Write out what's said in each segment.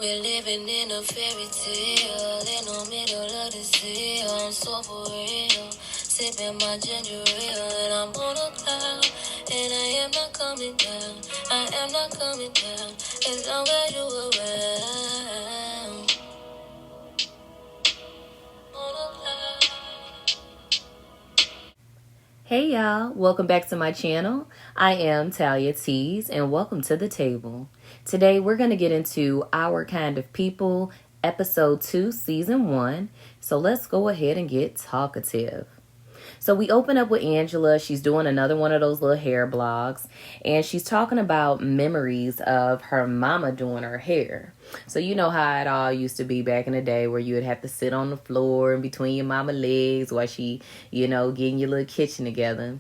We're living in a fairy tale, in the middle of the sea. I'm so for real, sipping my ginger ale, and I'm on a cloud, and I am not coming down. I am not coming down, as long as you around. On a cloud. Hey y'all, welcome back to my channel. I am Talia Tees and welcome to the table. Today we're going to get into Our Kind of People, episode 2, season 1. So let's go ahead and get talkative. So we open up with Angela. She's doing another one of those little hair blogs, and she's talking about memories of her mama doing her hair. So you know how it all used to be back in the day, where you would have to sit on the floor in between your mama legs while she, getting your little kitchen together.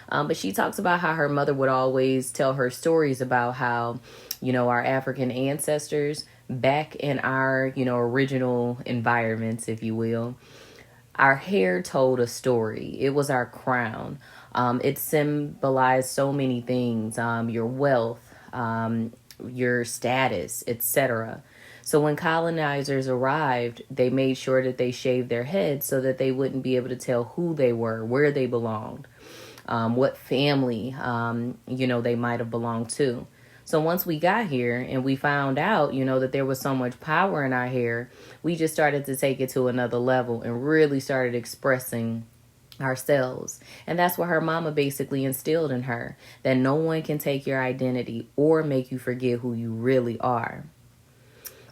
But she talks about how her mother would always tell her stories about how, our African ancestors back in our, original environments, if you will. Our hair told a story. It was our crown. It symbolized so many things, your wealth, your status, etc. So when colonizers arrived, they made sure that they shaved their heads so that they wouldn't be able to tell who they were, where they belonged, what family, they might have belonged to. So once we got here and we found out, that there was so much power in our hair, we just started to take it to another level and really started expressing ourselves. And that's what her mama basically instilled in her, that no one can take your identity or make you forget who you really are.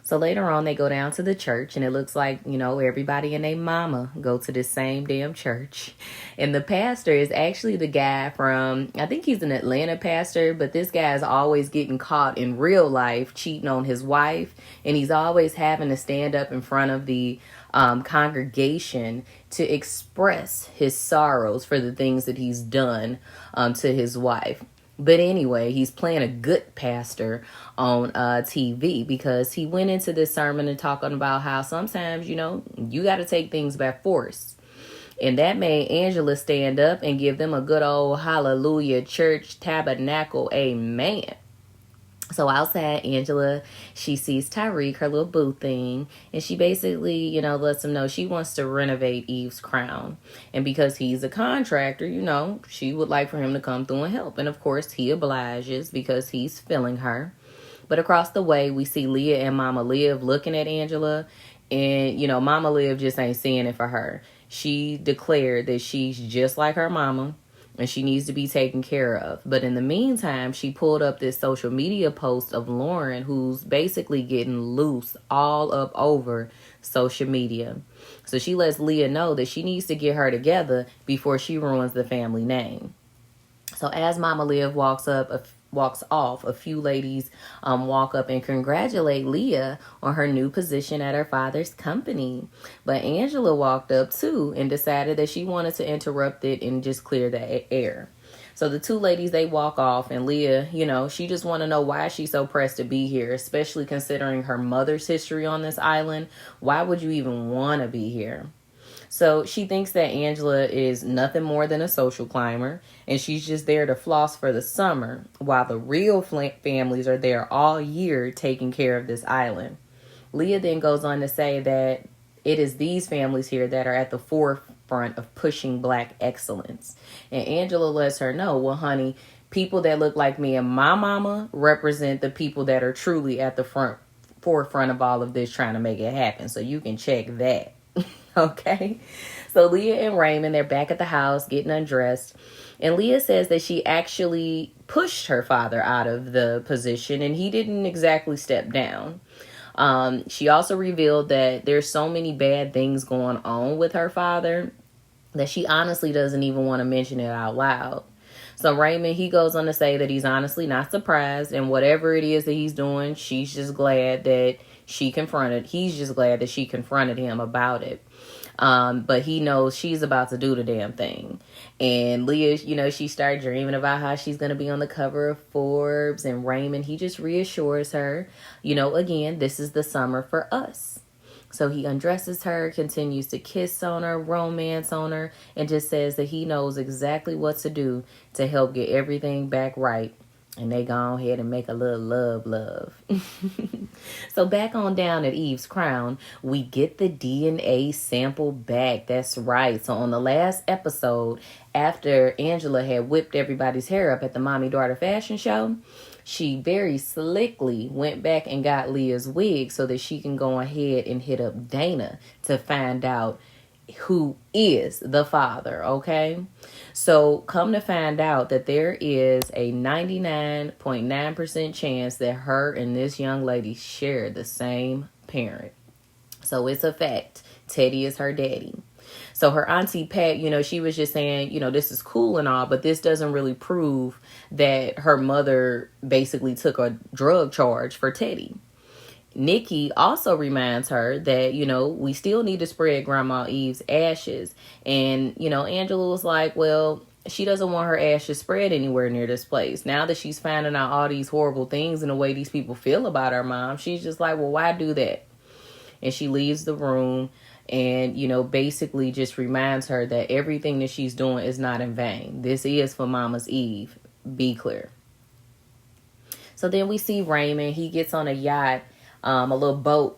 So later on, they go down to the church, and it looks like, everybody and their mama go to the same damn church. And the pastor is actually the guy from, I think he's an Atlanta pastor, but this guy is always getting caught in real life cheating on his wife. And he's always having to stand up in front of the congregation to express his sorrows for the things that he's done to his wife. But anyway, he's playing a good pastor on TV, because he went into this sermon and talking about how sometimes, you got to take things by force. And that made Angela stand up and give them a good old hallelujah, church, tabernacle, amen. So outside, Angela, she sees Tyreek, her little boo thing, and she basically, lets him know she wants to renovate Eve's crown. And because he's a contractor, she would like for him to come through and help. And of course, he obliges because he's feeling her. But across the way, we see Leah and Mama Liv looking at Angela, and, Mama Liv just ain't seeing it for her. She declared that she's just like her mama, and she needs to be taken care of. But in the meantime, she pulled up this social media post of Lauren, who's basically getting loose all up over social media. So she lets Leah know that she needs to get her together before she ruins the family name. So as Mama Liv walks off, a few ladies walk up and congratulate Leah on her new position at her father's company. But Angela walked up too and decided that she wanted to interrupt it and just clear the air. So the two ladies, they walk off, and Leah, she just want to know why she's so pressed to be here, especially considering her mother's history on this island. Why would you even want to be here? So she thinks that Angela is nothing more than a social climber, and she's just there to floss for the summer, while the real families are there all year taking care of this island. Leah then goes on to say that it is these families here that are at the forefront of pushing Black excellence. And Angela lets her know, well, honey, people that look like me and my mama represent the people that are truly at the forefront of all of this, trying to make it happen. So you can check that. Okay, so Leah and Raymond, they're back at the house getting undressed, and Leah says that she actually pushed her father out of the position, and he didn't exactly step down. She also revealed that there's so many bad things going on with her father that she honestly doesn't even want to mention it out loud. So Raymond, he goes on to say that he's honestly not surprised, and whatever it is that he's doing, he's just glad that she confronted him about it. But he knows she's about to do the damn thing. And Leah, she started dreaming about how she's going to be on the cover of Forbes. And Raymond, he just reassures her, again, this is the summer for us. So he undresses her, continues to kiss on her, romance on her, and just says that he knows exactly what to do to help get everything back right And they go ahead and make a little love. So back on down at Eve's Crown, we get the DNA sample back. That's right. So on the last episode, after Angela had whipped everybody's hair up at the mommy daughter fashion show, she very slickly went back and got Leah's wig so that she can go ahead and hit up Dana to find out who is the father, okay? So come to find out that there is a 99.9% chance that her and this young lady share the same parent. So it's a fact. Teddy is her daddy. So her auntie Pat, she was just saying, this is cool and all, but this doesn't really prove that her mother basically took a drug charge for Teddy. Nikki also reminds her that, we still need to spread Grandma Eve's ashes. And, Angela was like, well, she doesn't want her ashes spread anywhere near this place. Now that she's finding out all these horrible things and the way these people feel about her mom, she's just like, well, why do that? And she leaves the room and, basically just reminds her that everything that she's doing is not in vain. This is for Mama's Eve. Be clear. So then we see Raymond. He gets on a yacht, a little boat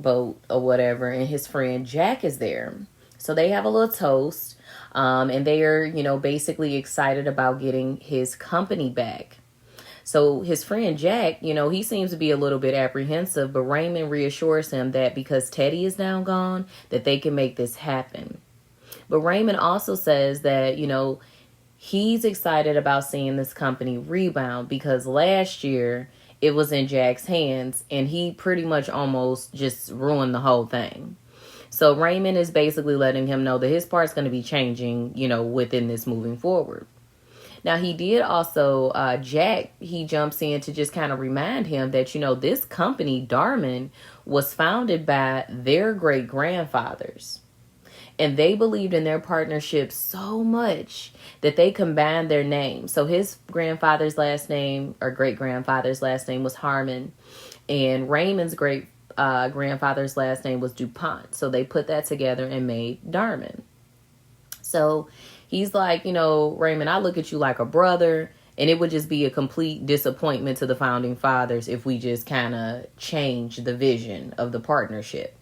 or whatever, and his friend Jack is there. So they have a little toast, and they are, basically excited about getting his company back. So his friend Jack, he seems to be a little bit apprehensive, but Raymond reassures him that because Teddy is now gone, that they can make this happen. But Raymond also says that, he's excited about seeing this company rebound because last year it was in Jack's hands and he pretty much almost just ruined the whole thing. So Raymond is basically letting him know that his part's going to be changing, within this moving forward. Now, he did also, Jack, he jumps in to just kind of remind him that, this company, Darman, was founded by their great-grandfathers. And they believed in their partnership so much that they combined their names. So his grandfather's last name, or great-grandfather's last name, was Harmon. And Raymond's grandfather's last name was DuPont. So they put that together and made Darman. So he's like, Raymond, I look at you like a brother, and it would just be a complete disappointment to the founding fathers if we just kind of change the vision of the partnership.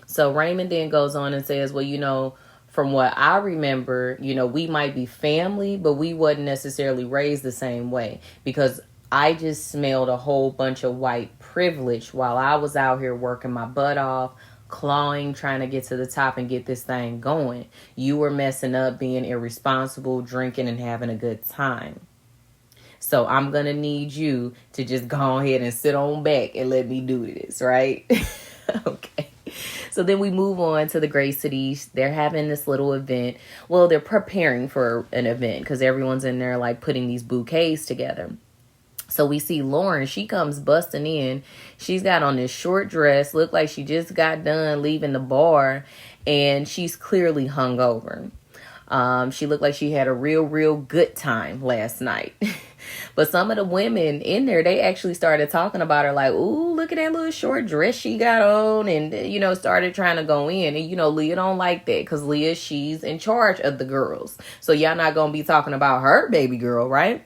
So Raymond then goes on and says, well, from what I remember, we might be family, but we wasn't necessarily raised the same way because I just smelled a whole bunch of white privilege while I was out here working my butt off, clawing, trying to get to the top and get this thing going. You were messing up, being irresponsible, drinking and having a good time. So I'm going to need you to just go ahead and sit on back and let me do this, right? Okay. So then we move on to the Gray Cities. They're having this little event. Well, they're preparing for an event because everyone's in there like putting these bouquets together. So we see Lauren, she comes busting in. She's got on this short dress, looked like she just got done leaving the bar, and she's clearly hungover. She looked like she had a real good time last night. But some of the women in there, they actually started talking about her like, ooh, look at that little short dress she got on, and, started trying to go in. And, Leah don't like that because Leah, she's in charge of the girls. So y'all not going to be talking about her baby girl, right?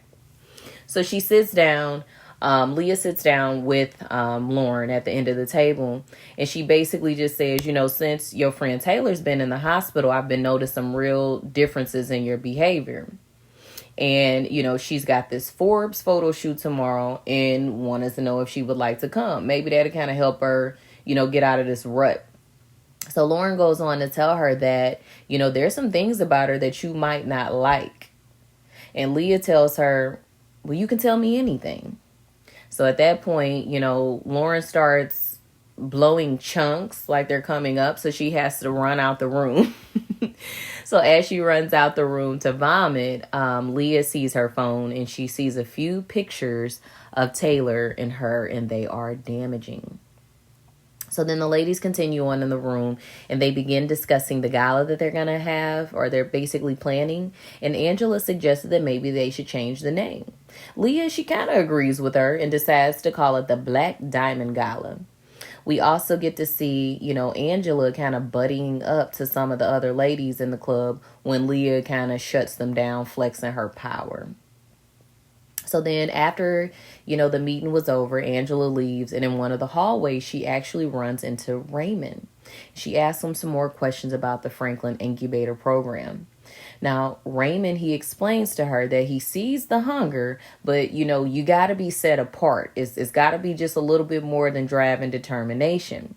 So she sits down, Leah sits down with Lauren at the end of the table. And she basically just says, since your friend Taylor's been in the hospital, I've been noticing some real differences in your behavior. And, she's got this Forbes photo shoot tomorrow and wanted to know if she would like to come. Maybe that'll kind of help her, get out of this rut. So Lauren goes on to tell her that, there's some things about her that you might not like. And Leah tells her, well, you can tell me anything. So at that point, Lauren starts blowing chunks like they're coming up. So she has to run out the room. So as she runs out the room to vomit, Leah sees her phone and she sees a few pictures of Taylor and her, and they are damaging. So then the ladies continue on in the room and they begin discussing the gala that they're going to have, or they're basically planning. And Angela suggested that maybe they should change the name. Leah, she kind of agrees with her and decides to call it the Black Diamond Gala. We also get to see, Angela kind of buddying up to some of the other ladies in the club when Leah kind of shuts them down, flexing her power. So then after, the meeting was over, Angela leaves, and in one of the hallways, she actually runs into Raymond. She asks him some more questions about the Franklin Incubator Program. Now, Raymond, he explains to her that he sees the hunger, but, you got to be set apart. It's got to be just a little bit more than drive and determination.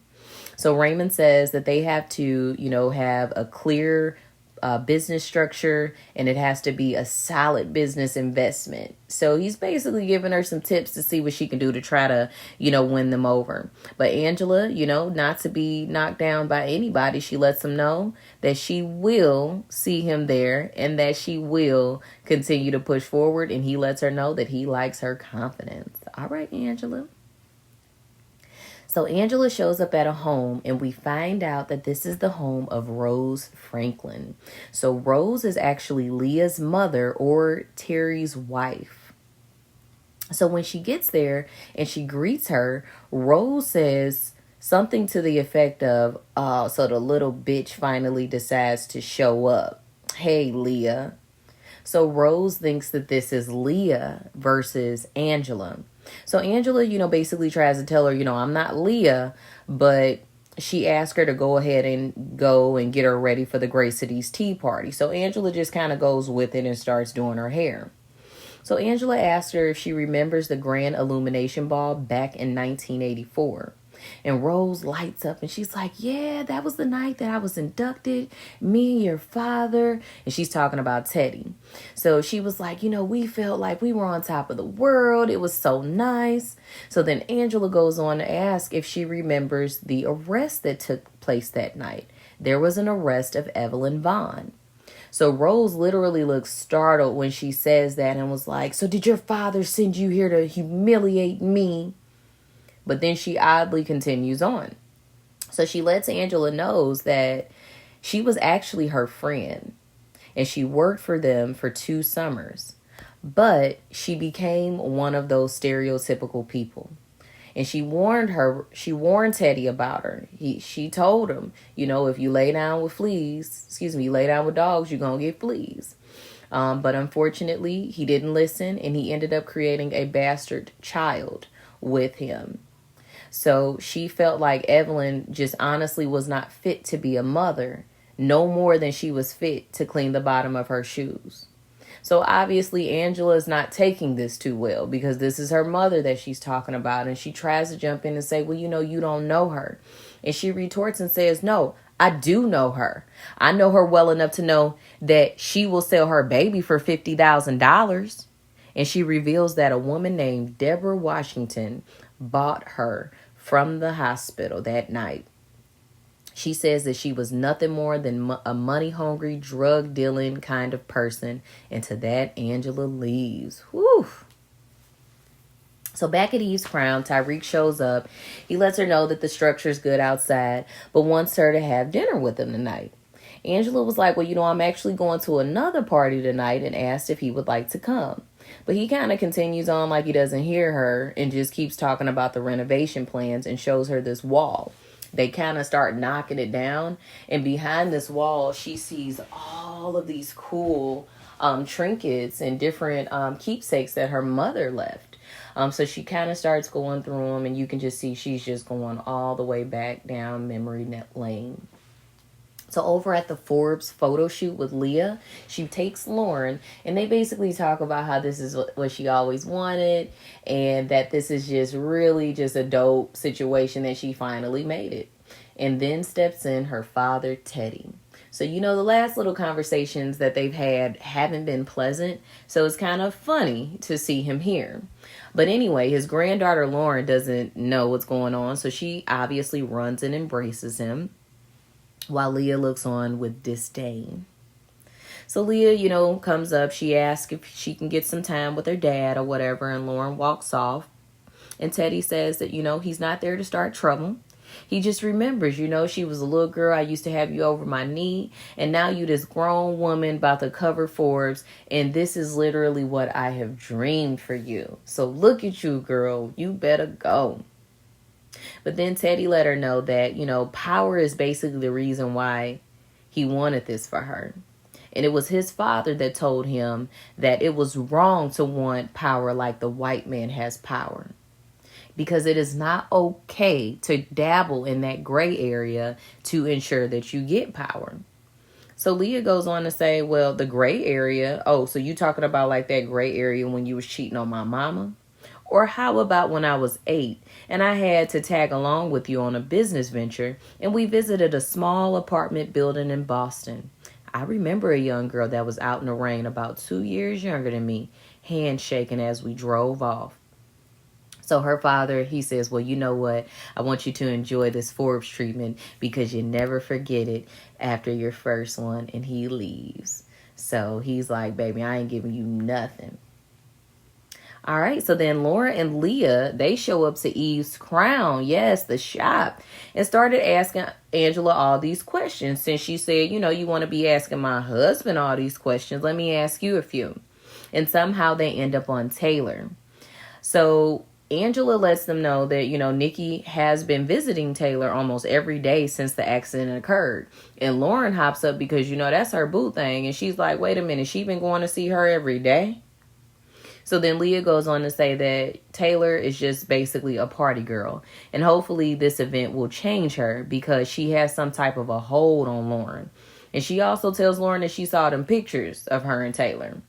So Raymond says that they have to, have a clear business structure, and it has to be a solid business investment. So he's basically giving her some tips to see what she can do to try to, win them over. But Angela, not to be knocked down by anybody, she lets him know that she will see him there and that she will continue to push forward. And he lets her know that he likes her confidence. All right, Angela. So Angela shows up at a home, and we find out that this is the home of Rose Franklin. So Rose is actually Leah's mother, or Terry's wife. So when she gets there and she greets her, Rose says something to the effect of, "Oh, so the little bitch finally decides to show up. Hey, Leah." So Rose thinks that this is Leah versus Angela. So Angela, basically tries to tell her, I'm not Leah, but she asked her to go ahead and go and get her ready for the Great Cities Tea Party. So Angela just kind of goes with it and starts doing her hair. So Angela asked her if she remembers the Grand Illumination Ball back in 1984. And Rose lights up and she's like, "Yeah, that was the night that I was inducted, me and your father." And she's talking about Teddy. So she was like, "We felt like we were on top of the world. It was so nice." So then Angela goes on to ask if she remembers the arrest that took place that night. There was an arrest of Evelyn Vaughn. So Rose literally looks startled when she says that and was like, "So did your father send you here to humiliate me?" But then she oddly continues on. So she lets Angela knows that she was actually her friend, and she worked for them for 2 summers. But she became one of those stereotypical people. And she warned Teddy about her. She told him, if you lay down with you lay down with dogs, you're going to get fleas. But unfortunately, he didn't listen, and he ended up creating a bastard child with him. So she felt like Evelyn just honestly was not fit to be a mother, no more than she was fit to clean the bottom of her shoes. So obviously Angela is not taking this too well, because this is her mother that she's talking about. And she tries to jump in and say, "Well, you don't know her." And she retorts and says, "No, I do know her. I know her well enough to know that she will sell her baby for $50,000. And she reveals that a woman named Deborah Washington bought her from the hospital that night. She says that she was nothing more than a money-hungry, drug-dealing kind of person. And to that, Angela leaves. Whew. So back at Eve's Crown, Tyreek shows up. He lets her know that the structure's good outside, but wants her to have dinner with him tonight. Angela was like, "Well, I'm actually going to another party tonight," and asked if he would like to come. But he kind of continues on like he doesn't hear her and just keeps talking about the renovation plans and shows her this wall. They kind of start knocking it down. And behind this wall, she sees all of these cool trinkets and different keepsakes that her mother left. So she kind of starts going through them, and you can just see she's just going all the way back down memory lane. So over at the Forbes photo shoot with Leah, she takes Lauren, and they basically talk about how this is what she always wanted, and that this is just really just a dope situation that she finally made it. And then steps in her father, Teddy. So, the last little conversations that they've had haven't been pleasant, so it's kind of funny to see him here. But anyway, his granddaughter, Lauren, doesn't know what's going on, so she obviously runs and embraces him, while Leah looks on with disdain. So Leah, comes up. She asks if she can get some time with her dad or whatever, and Lauren walks off. And Teddy says that, he's not there to start trouble. He just remembers, she was a little girl. I used to have you over my knee, and now you this grown woman about to cover Forbes, and this is literally what I have dreamed for you. So look at you, girl. You better go. But then Teddy let her know that, power is basically the reason why he wanted this for her. And it was his father that told him that it was wrong to want power like the white man has power, because it is not okay to dabble in that gray area to ensure that you get power. So Leah goes on to say, well, the gray area, oh, so you talking about like that gray area when you was cheating on my mama? Or how about when I was 8 and I had to tag along with you on a business venture and we visited a small apartment building in Boston? I remember a young girl that was out in the rain about 2 years younger than me, handshaking as we drove off. So her father, he says, well, you know what? I want you to enjoy this Forbes treatment because you never forget it after your first one. And he leaves. So he's like, baby, I ain't giving you nothing. All right. So then Laura and Leah, they show up to Eve's Crown. Yes, the shop. And started asking Angela all these questions. Since she said, you know, you want to be asking my husband all these questions, let me ask you a few. And somehow they end up on Taylor. So Angela lets them know that, you know, Nikki has been visiting Taylor almost every day since the accident occurred. And Lauren hops up because, you know, that's her boo thing. And she's like, wait a minute, she been going to see her every day? So then Leah goes on to say that Taylor is just basically a party girl. And hopefully this event will change her because she has some type of a hold on Lauren. And she also tells Lauren that she saw them pictures of her and Taylor.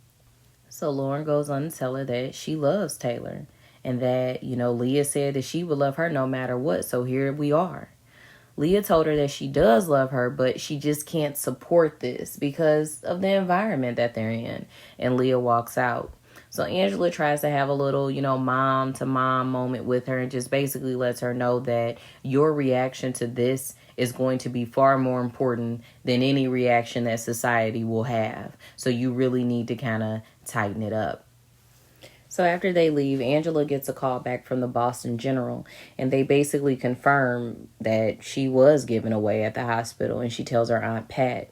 So Lauren goes on to tell her that she loves Taylor. And that, you know, Leah said that she would love her no matter what. So here we are. Leah told her that she does love her, but she just can't support this because of the environment that they're in. And Leah walks out. So Angela tries to have a little, you know, mom to mom moment with her and just basically lets her know that your reaction to this is going to be far more important than any reaction that society will have. So you really need to kind of tighten it up. So after they leave, Angela gets a call back from the Boston General, and they basically confirm that she was given away at the hospital, and she tells her Aunt Pat.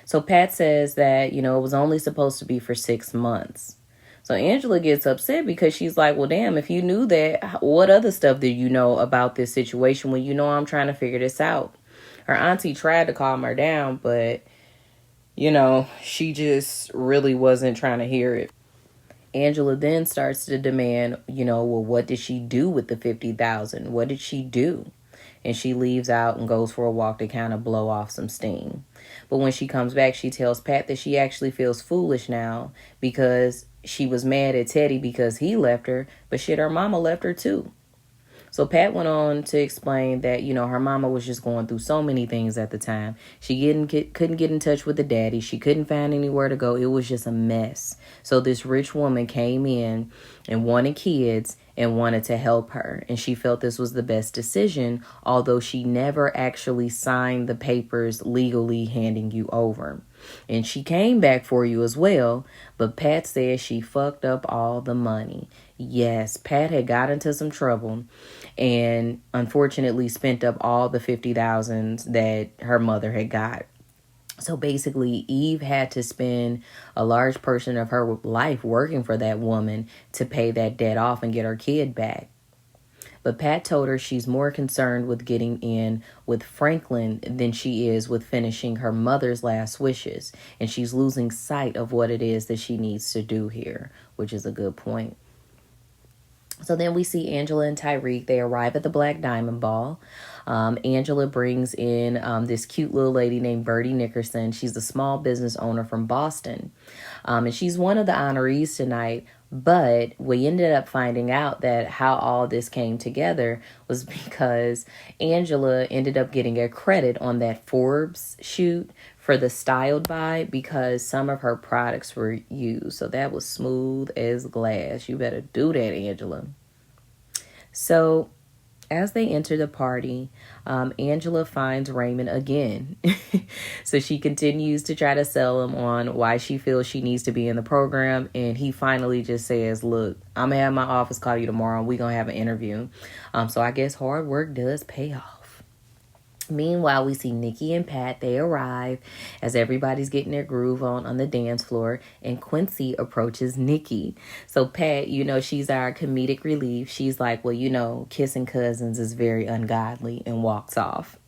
So Pat says that, you know, it was only supposed to be for 6 months. So Angela gets upset because she's like, well, damn, if you knew that, what other stuff did you know about this situation when you know I'm trying to figure this out? Her auntie tried to calm her down, but, you know, she just really wasn't trying to hear it. Angela then starts to demand, you know, well, what did she do with the $50,000? What did she do? And she leaves out and goes for a walk to kind of blow off some steam. But when she comes back, she tells Pat that she actually feels foolish now because she was mad at Teddy because he left her, but shit, her mama left her too. So Pat went on to explain that, you know, her mama was just going through so many things at the time. She couldn't get in touch with the daddy. She couldn't find anywhere to go. It was just a mess. So this rich woman came in and wanted kids and wanted to help her. And she felt this was the best decision, although she never actually signed the papers legally handing you over. And she came back for you as well, but Pat said she fucked up all the money. Yes, Pat had got into some trouble and unfortunately spent up all the $50,000 that her mother had got. So basically, Eve had to spend a large portion of her life working for that woman to pay that debt off and get her kid back. But Pat told her she's more concerned with getting in with Franklin than she is with finishing her mother's last wishes. And she's losing sight of what it is that she needs to do here, which is a good point. So then we see Angela and Tyreek. They arrive at the Black Diamond Ball. Angela brings in this cute little lady named Bertie Nickerson. She's a small business owner from Boston. And she's one of the honorees tonight. But we ended up finding out that how all this came together was because Angela ended up getting a credit on that Forbes shoot for the Styled By because some of her products were used. So that was smooth as glass. You better do that, Angela. So as they enter the party, Angela finds Raymond again. So she continues to try to sell him on why she feels she needs to be in the program. And he finally just says, look, I'm going to have my office call you tomorrow. And we're going to have an interview. So I guess hard work does pay off. Meanwhile, we see Nikki and Pat. They arrive as everybody's getting their groove on the dance floor, and Quincy approaches Nikki. So Pat, you know, she's our comedic relief. She's like, well, you know, kissing cousins is very ungodly, and walks off.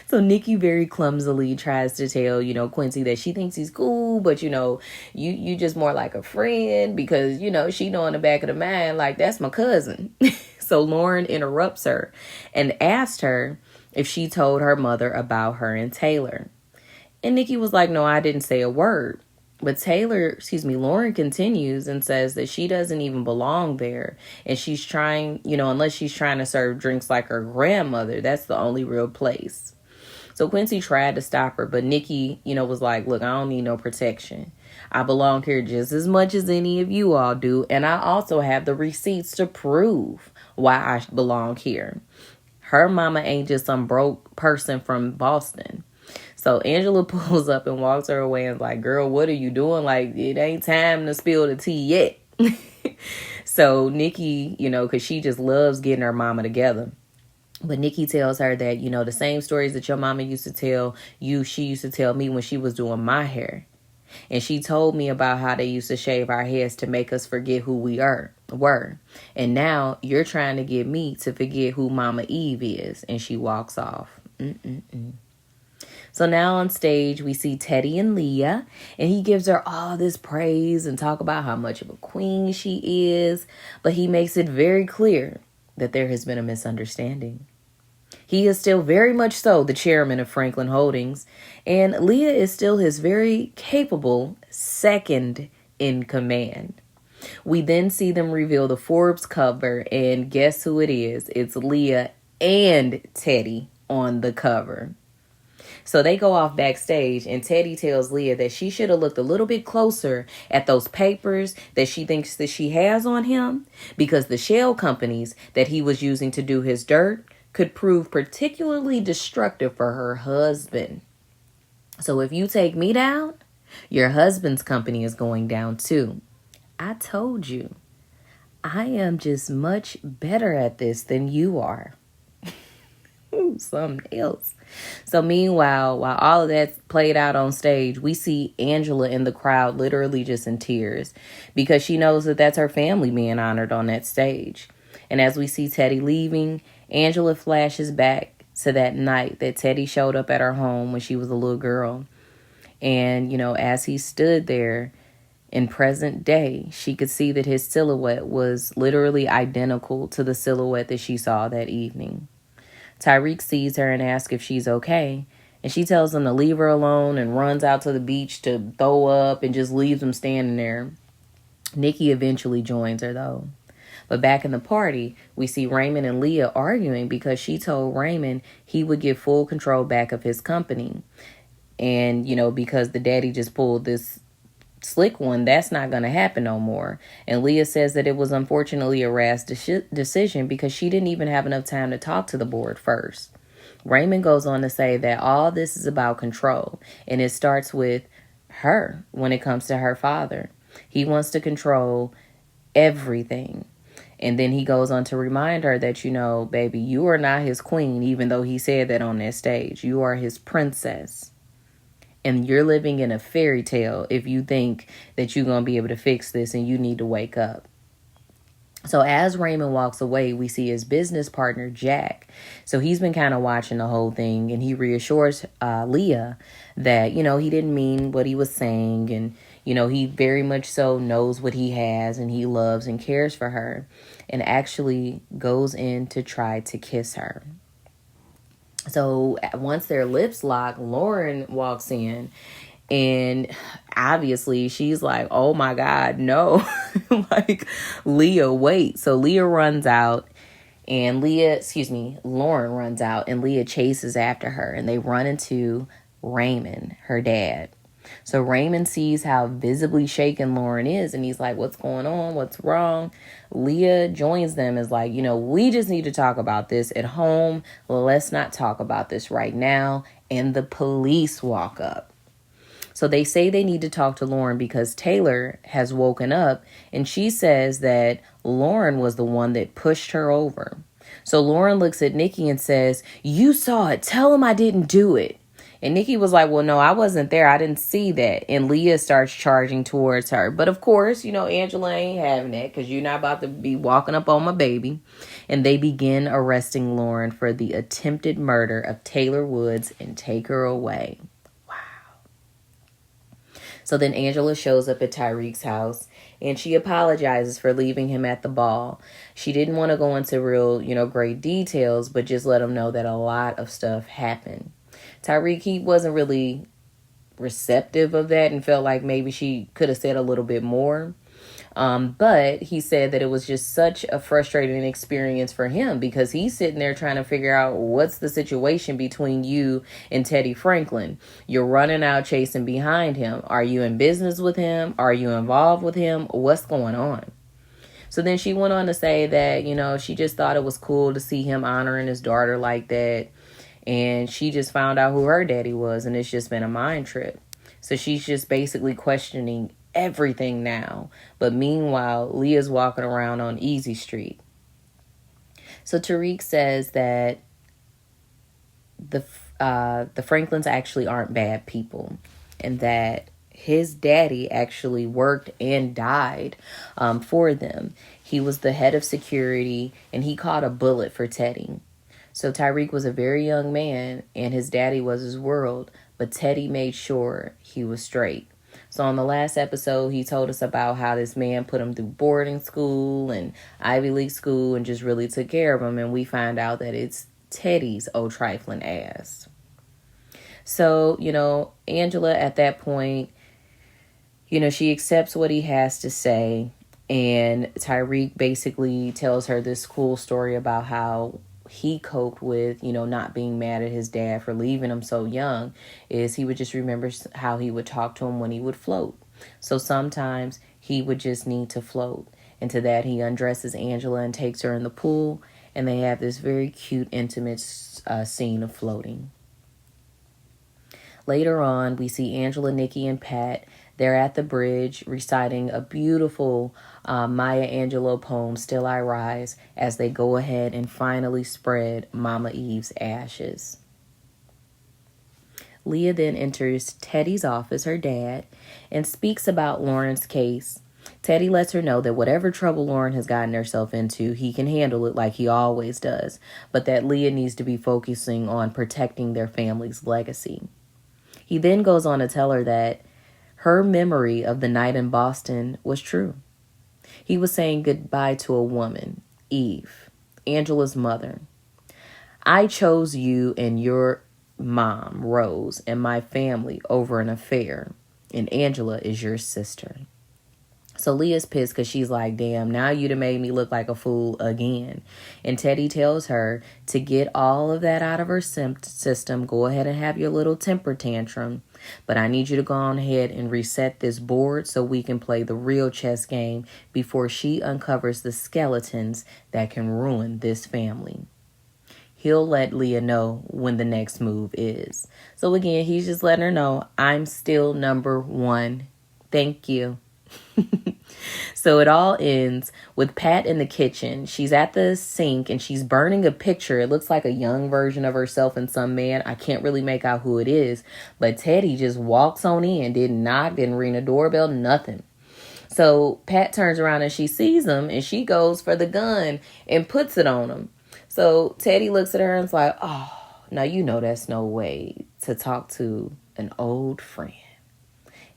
So Nikki very clumsily tries to tell, Quincy that she thinks he's cool, but you just more like a friend because, she know in the back of the mind, like, that's my cousin. So Lauren interrupts her and asked her if she told her mother about her and Taylor. And Nikki was like, no, I didn't say a word. But Lauren continues and says that she doesn't even belong there. And she's trying, unless she's trying to serve drinks like her grandmother, that's the only real place. So Quincy tried to stop her, but Nikki, was like, look, I don't need no protection. I belong here just as much as any of you all do. And I also have the receipts to prove why I belong here. Her mama ain't just some broke person from Boston. So Angela pulls up and walks her away and is like, girl, what are you doing? Like, it ain't time to spill the tea yet. So Nikki, because she just loves getting her mama together. But Nikki tells her that, the same stories that your mama used to tell you, she used to tell me when she was doing my hair. And she told me about how they used to shave our heads to make us forget who we were. And now you're trying to get me to forget who Mama Eve is. And she walks off. So now on stage, we see Teddy and Leah, and he gives her all this praise and talk about how much of a queen she is. But he makes it very clear that there has been a misunderstanding. He is still very much so the chairman of Franklin Holdings, and Leah is still his very capable second in command. We then see them reveal the Forbes cover, and guess who it is? It's Leah and Teddy on the cover. So they go off backstage, and Teddy tells Leah that she should have looked a little bit closer at those papers that she thinks that she has on him, because the shell companies that he was using to do his dirt could prove particularly destructive for her husband. So if you take me down, your husband's company is going down too. I told you, I am just much better at this than you are. Something else. So meanwhile, while all of that played out on stage, we see Angela in the crowd literally just in tears because she knows that that's her family being honored on that stage. And as we see Teddy leaving, Angela flashes back to that night that Teddy showed up at her home when she was a little girl. And, as he stood there in present day, she could see that his silhouette was literally identical to the silhouette that she saw that evening. Tyreek sees her and asks if she's okay. And she tells him to leave her alone and runs out to the beach to throw up and just leaves him standing there. Nikki eventually joins her, though. But back in the party, we see Raymond and Leah arguing because she told Raymond he would get full control back of his company. And, because the daddy just pulled this slick one, that's not going to happen no more. And Leah says that it was unfortunately a rash decision because she didn't even have enough time to talk to the board first. Raymond goes on to say that all this is about control, and it starts with her when it comes to her father. He wants to control everything. And then he goes on to remind her that, baby, you are not his queen, even though he said that on that stage. You are his princess. And you're living in a fairy tale if you think that you're going to be able to fix this and you need to wake up. So as Raymond walks away, we see his business partner, Jack. So he's been kind of watching the whole thing, and he reassures Leah that, he didn't mean what he was saying. And, he very much so knows what he has, and he loves and cares for her, and actually goes in to try to kiss her. So once their lips lock, Lauren walks in, and obviously she's like, oh my God, no. Like, Leah, wait. So Leah runs out, and Lauren runs out, and Leah chases after her, and they run into Raymond, her dad. So Raymond sees how visibly shaken Lauren is, and he's like, what's going on? What's wrong? Leah joins them, is like, we just need to talk about this at home. Let's not talk about this right now. And the police walk up. So they say they need to talk to Lauren because Taylor has woken up, and she says that Lauren was the one that pushed her over. So Lauren looks at Nikki and says, you saw it. Tell him I didn't do it. And Nikki was like, well, no, I wasn't there. I didn't see that. And Leah starts charging towards her. But of course, Angela ain't having that because you're not about to be walking up on my baby. and they begin arresting Lauren for the attempted murder of Taylor Woods and take her away. So then Angela shows up at Tyreek's house and she apologizes for leaving him at the ball. She didn't want to go into real, great details, but just let him know that a lot of stuff happened. Tyreek, he wasn't really receptive of that and felt like maybe she could have said a little bit more. But he said that it was just such a frustrating experience for him because he's sitting there trying to figure out what's the situation between you and Teddy Franklin. You're running out chasing behind him. Are you in business with him? Are you involved with him? What's going on? So then she went on to say that, she just thought it was cool to see him honoring his daughter like that. And she just found out who her daddy was, and it's just been a mind trip. So she's just basically questioning everything now. But meanwhile, Leah's walking around on Easy Street. So Tariq says that the Franklins actually aren't bad people, and that his daddy actually worked and died for them. He was the head of security, and he caught a bullet for Teddy. So Tyreek was a very young man, and his daddy was his world, but Teddy made sure he was straight. So on the last episode, he told us about how this man put him through boarding school and Ivy League school and just really took care of him, and we find out that it's Teddy's old trifling ass. So, Angela at that point, she accepts what he has to say, and Tyreek basically tells her this cool story about how he coped with, not being mad at his dad for leaving him so young, is he would just remember how he would talk to him when he would float. So sometimes he would just need to float. And to that, he undresses Angela and takes her in the pool, and they have this very cute, intimate scene of floating. Later on, we see Angela, Nikki, and Pat. They're at the bridge reciting a beautiful Maya Angelou poem, Still I Rise, as they go ahead and finally spread Mama Eve's ashes. Leah then enters Teddy's office, her dad, and speaks about Lauren's case. Teddy lets her know that whatever trouble Lauren has gotten herself into, he can handle it like he always does, but that Leah needs to be focusing on protecting their family's legacy. He then goes on to tell her that her memory of the night in Boston was true. He was saying goodbye to a woman, Eve, Angela's mother. I chose you and your mom, Rose, and my family over an affair, and Angela is your sister. So Leah's pissed because she's like, damn, now you done made me look like a fool again. And Teddy tells her to get all of that out of her system. Go ahead and have your little temper tantrum. But I need you to go on ahead and reset this board so we can play the real chess game before she uncovers the skeletons that can ruin this family. He'll let Leah know when the next move is. So again, he's just letting her know, I'm still number one. Thank you. So it all ends with Pat in the kitchen. She's at the sink and she's burning a picture. It looks like a young version of herself and some man. I can't really make out who it is. But Teddy just walks on in, didn't knock, didn't ring a doorbell, nothing. So Pat turns around and she sees him and she goes for the gun and puts it on him. So Teddy looks at her and is like, oh, now that's no way to talk to an old friend.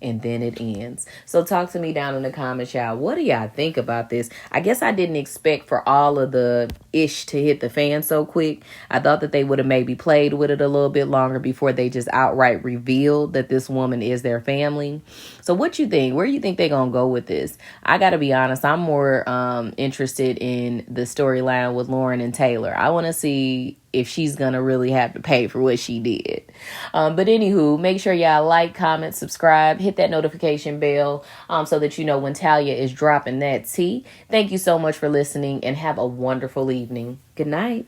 And then it ends. So talk to me down in the comments, y'all. What do y'all think about this? I guess I didn't expect for all of the ish to hit the fan so quick. I thought that they would have maybe played with it a little bit longer before they just outright revealed that this woman is their family. So what you think? Where do you think they're going to go with this? I got to be honest. I'm more interested in the storyline with Lauren and Taylor. I want to see if she's going to really have to pay for what she did. But anywho, make sure y'all like, comment, subscribe, hit that notification bell so that you know when Talia is dropping that tea. Thank you so much for listening and have a wonderful evening. Good night.